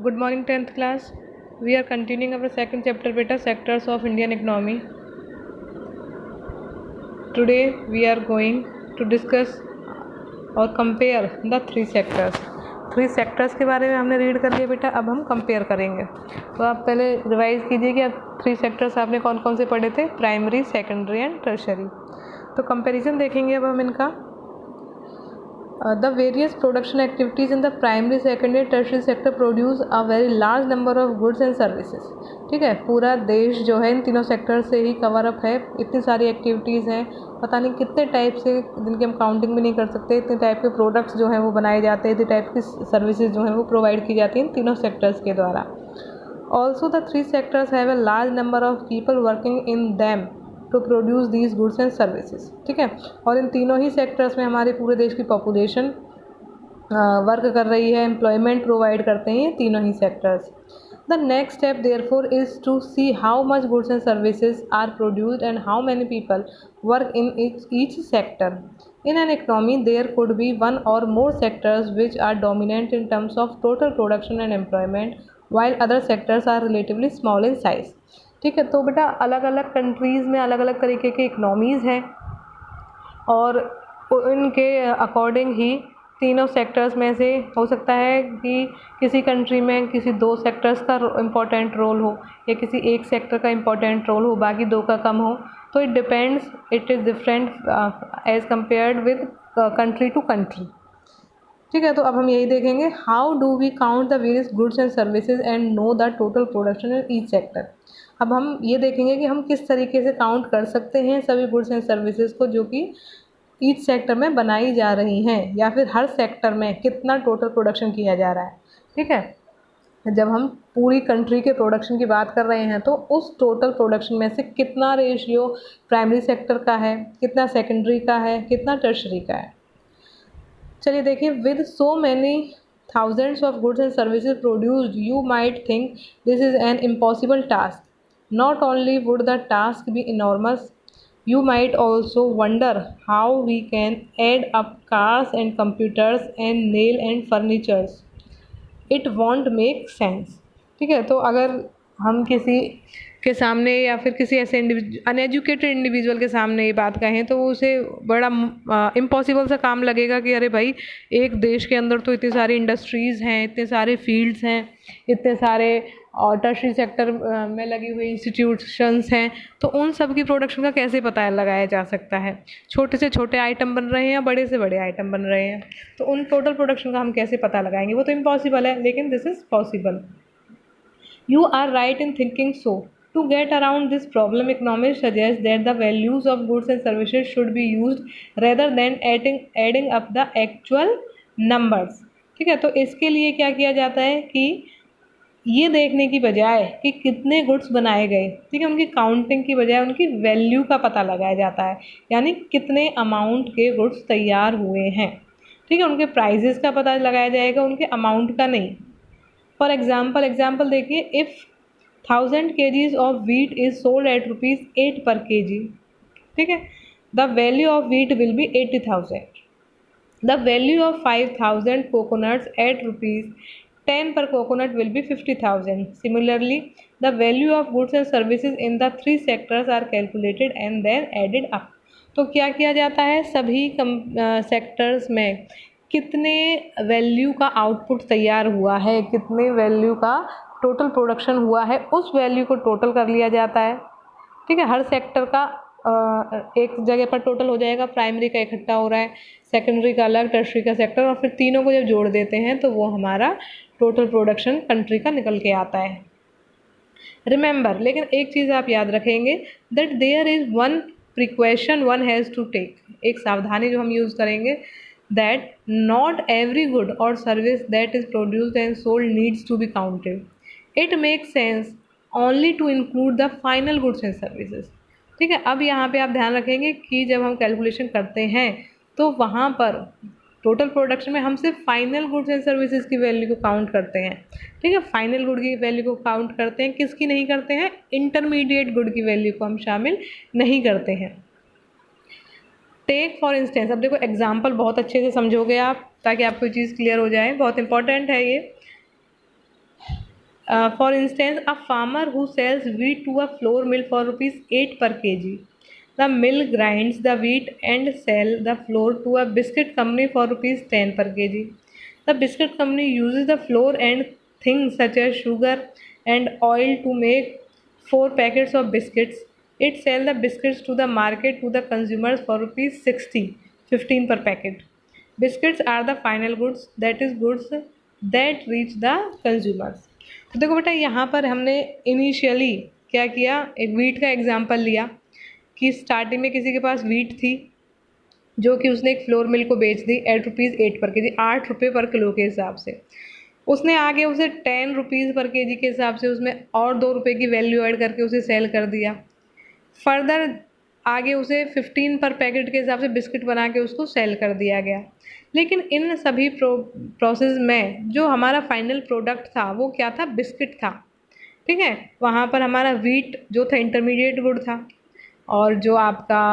Good morning, 10th class. We are continuing our second chapter, beta, sectors of Indian economy. Today we are going to discuss और compare the three sectors. Three sectors के बारे में हमने read कर लिया बेटा, अब हम कंपेयर करेंगे. तो आप पहले रिवाइज कीजिए कि आप थ्री सेक्टर्स आपने कौन कौन से पढ़े थे, प्राइमरी, सेकेंडरी एंड टर्शरी. तो कंपैरिजन देखेंगे अब हम इनका. The various production activities in the primary, secondary, tertiary sector produce a very large number of goods and services. ठीक है, पूरा देश जो है इन तीनों सेक्टर से ही कवर अप है. इतनी सारी एक्टिविटीज़ हैं, पता नहीं कितने टाइप से, जिनकी हम काउंटिंग भी नहीं कर सकते. इतने टाइप के प्रोडक्ट्स जो हैं वो बनाए जाते हैं, इतने टाइप की सर्विसेज जो हैं वो प्रोवाइड की जाती हैं इन तीनों सेक्टर्स के द्वारा. Also the three sectors have a large number of people working in them to produce these goods and services. ठीक है, और इन तीनों ही सेक्टर्स में हमारे पूरे देश की पॉपुलेशन वर्क कर रही है, एम्प्लॉयमेंट प्रोवाइड करते हैं ये तीनों ही sectors. The next step therefore is to see how much goods and services are produced and how many people work in each sector. In an economy, there could be one or more sectors which are dominant in terms of total production and employment, while other sectors are relatively small in size. ठीक है, तो बेटा अलग अलग countries में अलग अलग तरीके के इकनॉमीज़ हैं और उनके अकॉर्डिंग ही तीनों सेक्टर्स में से हो सकता है कि किसी कंट्री में किसी दो सेक्टर्स का इम्पोर्टेंट रोल हो या किसी एक सेक्टर का इम्पोर्टेंट रोल हो, बाकी दो का कम हो. तो it depends, it is different as compared with country to country. ठीक है, तो अब हम यही देखेंगे how do we count the various goods and services and know the total production in each sector. अब हम ये देखेंगे कि हम किस तरीके से काउंट कर सकते हैं सभी गुड्स एंड सर्विसेज को जो कि ईच सेक्टर में बनाई जा रही हैं, या फिर हर सेक्टर में कितना टोटल प्रोडक्शन किया जा रहा है. ठीक है, जब हम पूरी कंट्री के प्रोडक्शन की बात कर रहे हैं तो उस टोटल प्रोडक्शन में से कितना रेशियो प्राइमरी सेक्टर का है, कितना सेकेंडरी का है, कितना टर्शरी का है. चलिए देखिए, with so many thousands of goods and services produced, you might think this is an impossible task. Not only would the task be enormous, you might also wonder how we can add up cars and computers and nail and furnitures. It won't make sense. ठीक है, तो अगर हम किसी के सामने या फिर किसी ऐसे अनएजुकेटेड इंडिविजुअल के सामने ये बात कहें तो उसे बड़ा इम्पॉसिबल सा काम लगेगा कि अरे भाई, एक देश के अंदर तो इतनी सारी इंडस्ट्रीज़ हैं, इतने सारे फील्ड्स हैं, इतने सारे और टर्शरी सेक्टर में लगी हुई इंस्टीट्यूशंस हैं, तो उन सब की प्रोडक्शन का कैसे पता लगाया जा सकता है. छोटे से छोटे आइटम बन रहे हैं या बड़े से बड़े आइटम बन रहे हैं, तो उन टोटल प्रोडक्शन का हम कैसे पता लगाएंगे. वो तो इम्पॉसिबल है, लेकिन this is possible. You are right in thinking so. To get around this problem, economists suggest that the values of goods and services should be used rather than adding up the actual numbers. ठीक है, तो इसके लिए क्या किया जाता है कि ये देखने की बजाय कि कितने गुड्स बनाए गए, ठीक है, उनकी काउंटिंग की बजाय उनकी वैल्यू का पता लगाया जाता है, यानी कितने अमाउंट के गुड्स तैयार हुए हैं. ठीक है, उनके प्राइजेस का पता लगाया जाएगा, उनके अमाउंट का नहीं. फॉर एग्जाम्पल देखिए, if 1000 kgs of wheat is sold at ₹8 per kg. ठीक है, the value of wheat will be 80,000. The value of 5000 coconuts at ₹10 per coconut will be 50,000. Similarly, the value of goods and services in the three sectors are calculated and then added up. तो क्या किया जाता है, सभी sectors में कितने value का output तैयार हुआ है, कितने वैल्यू का टोटल प्रोडक्शन हुआ है, उस वैल्यू को टोटल कर लिया जाता है. ठीक है, हर सेक्टर का एक जगह पर टोटल हो जाएगा. प्राइमरी का इकट्ठा हो रहा है, सेकेंडरी का अलग, टर्शरी का सेक्टर, और फिर तीनों को जब जोड़ देते हैं तो वो हमारा टोटल प्रोडक्शन कंट्री का निकल के आता है. रिमेंबर, लेकिन एक चीज़ आप याद रखेंगे, that there is one precaution one has to take. एक सावधानी जो हम यूज़ करेंगे, that not every good or service that is produced and sold needs to be counted. It makes sense only to include the final goods and services. ठीक है, अब यहाँ पे आप ध्यान रखेंगे कि जब हम कैलकुलेशन करते हैं तो वहाँ पर टोटल प्रोडक्शन में हम सिर्फ फाइनल गुड्स एंड सर्विसेज की वैल्यू को काउंट करते हैं. ठीक है, फाइनल गुड की वैल्यू को काउंट करते हैं, किसकी नहीं करते हैं, इंटरमीडिएट गुड की वैल्यू को हम शामिल नहीं करते हैं. टेक फॉर इंस्टेंस, अब देखो एग्जाम्पल बहुत अच्छे से समझोगे आप ताकि आपको चीज़ क्लियर हो जाए, बहुत इंपॉर्टेंट है ये. For instance, a farmer who sells wheat to a flour mill for ₹8 per kg. The mill grinds the wheat and sell the flour to a biscuit company for ₹10 per kg. The biscuit company uses the flour and things such as sugar and oil to make 4 packets of biscuits. It sells the biscuits to the market to the consumers for ₹60, 15 per packet. Biscuits are the final goods, that is goods that reach the consumers. तो देखो बेटा, यहाँ पर हमने initially क्या किया, एक wheat का एग्जांपल लिया कि स्टार्टिंग में किसी के पास वीट थी जो कि उसने एक फ्लोर मिल को बेच दी एट ₹8 पर केजी, ₹8 पर किलो के हिसाब से। उसने आगे उसे ₹10 पर केजी के हिसाब से उसमें और ₹2 की वैल्यू ऐड करके उसे सेल कर दिया। फर्दर आगे उसे 15 पर पैकेट के हिसाब से बिस्किट बना के उसको सेल कर दिया गया। लेकिन इन सभी प्रोसेस में जो हमारा फाइनल प्रोडक्ट था वो क्या था, बिस्किट था। ठीक है, वहाँ पर हमारा वीट जो था इंटरमीडिएट गुड था, और जो आपका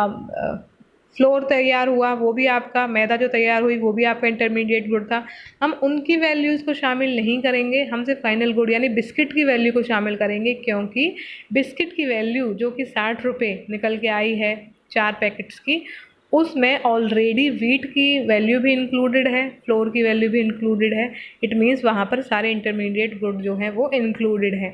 फ्लोर तैयार हुआ वो भी आपका, मैदा जो तैयार हुई वो भी आपका इंटरमीडिएट गुड था। हम उनकी वैल्यूज़ को शामिल नहीं करेंगे, हम सिर्फ फाइनल गुड यानी बिस्किट की वैल्यू को शामिल करेंगे, क्योंकि बिस्किट की वैल्यू जो कि ₹60 निकल के आई है 4 पैकेट्स की, उसमें ऑलरेडी वीट की वैल्यू भी इंक्लूडेड है, फ्लोर की वैल्यू भी इंक्लूडेड है। इट मीन्स वहाँ पर सारे इंटरमीडिएट गुड जो हैं वो इंक्लूडेड है।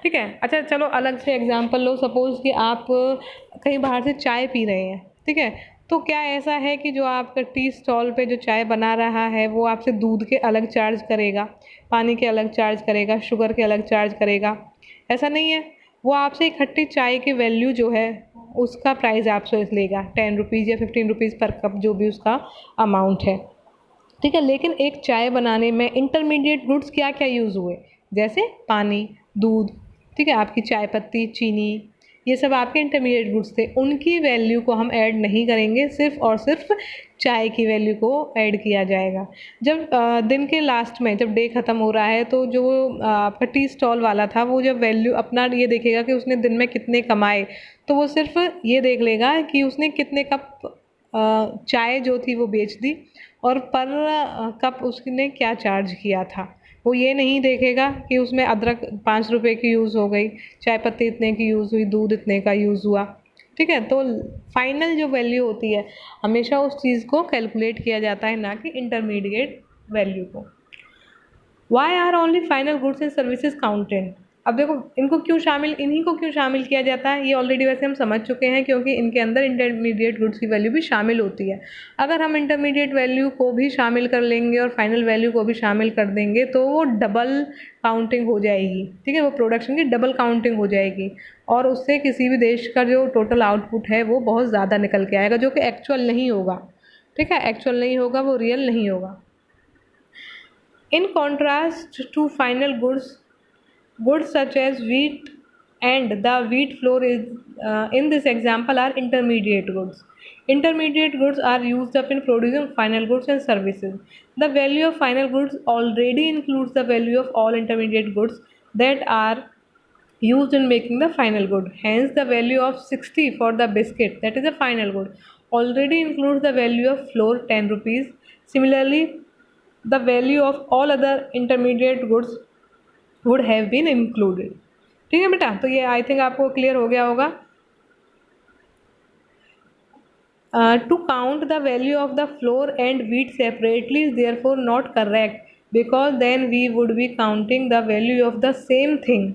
ठीक है, अच्छा चलो अलग से एग्जांपल लो। सपोज़ कि आप कहीं बाहर से चाय पी रहे हैं, ठीक है, तो क्या ऐसा है कि जो आपका टी स्टॉल पे जो चाय बना रहा है वो आपसे दूध के अलग चार्ज करेगा, पानी के अलग चार्ज करेगा, शुगर के अलग चार्ज करेगा? ऐसा नहीं है। वो आपसे इकट्ठी चाय की वैल्यू जो है उसका प्राइस आपसे लेगा, ₹10 या ₹15 पर कप, जो भी उसका अमाउंट है। ठीक है, लेकिन एक चाय बनाने में इंटरमीडिएट गुड्स क्या क्या यूज़ हुए, जैसे पानी, दूध, ठीक है, आपकी चाय पत्ती, चीनी, ये सब आपके इंटरमीडिएट गुड्स थे। उनकी वैल्यू को हम ऐड नहीं करेंगे, सिर्फ और सिर्फ चाय की वैल्यू को ऐड किया जाएगा। जब दिन के लास्ट में जब डे ख़त्म हो रहा है तो जो आपका टी स्टॉल वाला था वो जब वैल्यू अपना ये देखेगा कि उसने दिन में कितने कमाए, तो वो सिर्फ ये देख लेगा कि उसने कितने कप चाय जो थी वो बेच दी और पर कप उसने क्या चार्ज किया था। वो ये नहीं देखेगा कि उसमें अदरक ₹5 की यूज़ हो गई, चाय पत्ती इतने की यूज़ हुई, दूध इतने का यूज़ हुआ। ठीक है, तो फाइनल जो वैल्यू होती है हमेशा उस चीज़ को कैलकुलेट किया जाता है, ना कि इंटरमीडिएट वैल्यू को। Why are only final goods and services counted? अब देखो इनको क्यों शामिल, इन्हीं को क्यों शामिल किया जाता है, ये ऑलरेडी वैसे हम समझ चुके हैं, क्योंकि इनके अंदर इंटरमीडिएट गुड्स की वैल्यू भी शामिल होती है। अगर हम इंटरमीडिएट वैल्यू को भी शामिल कर लेंगे और फाइनल वैल्यू को भी शामिल कर देंगे तो वो डबल काउंटिंग हो जाएगी। ठीक है, वो प्रोडक्शन की डबल काउंटिंग हो जाएगी और उससे किसी भी देश का जो टोटल आउटपुट है वो बहुत ज़्यादा निकल के आएगा, जो कि एक्चुअल नहीं होगा। ठीक है, एक्चुअल नहीं होगा, वो रियल नहीं होगा। In contrast to final goods, goods such as wheat and the wheat flour is in this example are intermediate goods. Intermediate goods are used up in producing final goods and services. The value of final goods already includes the value of all intermediate goods that are used in making the final good. Hence, the value of 60 for the biscuit, that is a final good, already includes the value of flour, ₹10. Similarly, the value of all other intermediate goods would have been included. ठीक है बेटा, तो ये I think आपको clear हो गया होगा। To count the value of the flour and wheat separately is therefore not correct, because then we would be counting the value of the same thing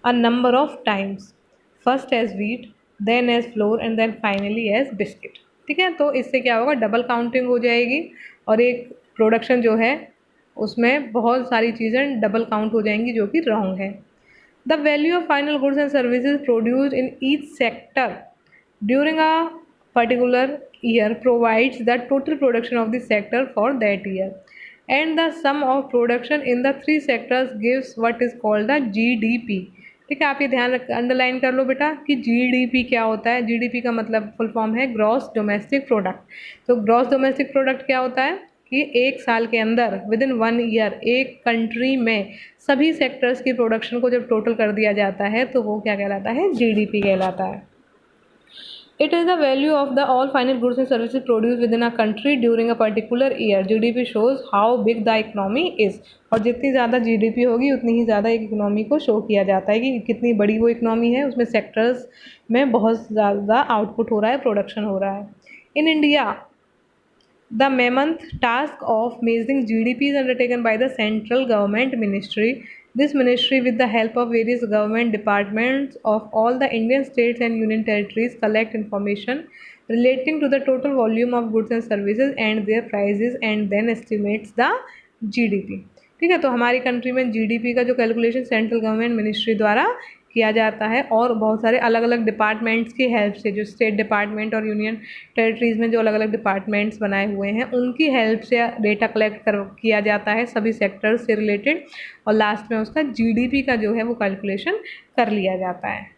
a number of times, first as wheat, then as flour and then finally as biscuit. ठीक है, तो इससे क्या होगा, double counting हो जाएगी और एक प्रोडक्शन जो है उसमें बहुत सारी चीज़ें डबल काउंट हो जाएंगी, जो कि रॉन्ग है। The value of final goods and services produced in each sector during a particular year provides the total production of the sector for that year, and the sum of production in the 3 sectors gives what is called the GDP। ठीक है, आप ये ध्यान underline कर लो बेटा कि GDP क्या होता है। GDP का मतलब फुल फॉर्म है ग्रॉस डोमेस्टिक प्रोडक्ट। तो ग्रॉस डोमेस्टिक प्रोडक्ट क्या होता है कि एक साल के अंदर विदिन 1 ईयर एक कंट्री में सभी सेक्टर्स की प्रोडक्शन को जब टोटल कर दिया जाता है तो वो क्या कहलाता है, GDP कहलाता है। It is the value of the all final goods and services produced within a country during a particular year. GDP shows how big the economy is. और जितनी ज़्यादा GDP होगी उतनी ही ज़्यादा एक इकोनॉमी को शो किया जाता है कि कितनी बड़ी वो इकोनॉमी है, उसमें सेक्टर्स में बहुत ज़्यादा आउटपुट हो रहा है, प्रोडक्शन हो रहा है. In India the mammoth task of measuring GDP is undertaken by the central government ministry. This ministry, with the help of various government departments of all the Indian states and union territories, collect information relating to the total volume of goods and services and their prices and then estimates the GDP. ठीक है, तो हमारी country में GDP का जो calculation central government ministry द्वारा किया जाता है और बहुत सारे अलग अलग डिपार्टमेंट्स की हेल्प से, जो स्टेट डिपार्टमेंट और यूनियन टेरिटरीज़ में जो अलग अलग डिपार्टमेंट्स बनाए हुए हैं उनकी हेल्प से डेटा कलेक्ट किया जाता है सभी सेक्टर्स से रिलेटेड, और लास्ट में उसका GDP का जो है वो कैलकुलेशन कर लिया जाता है.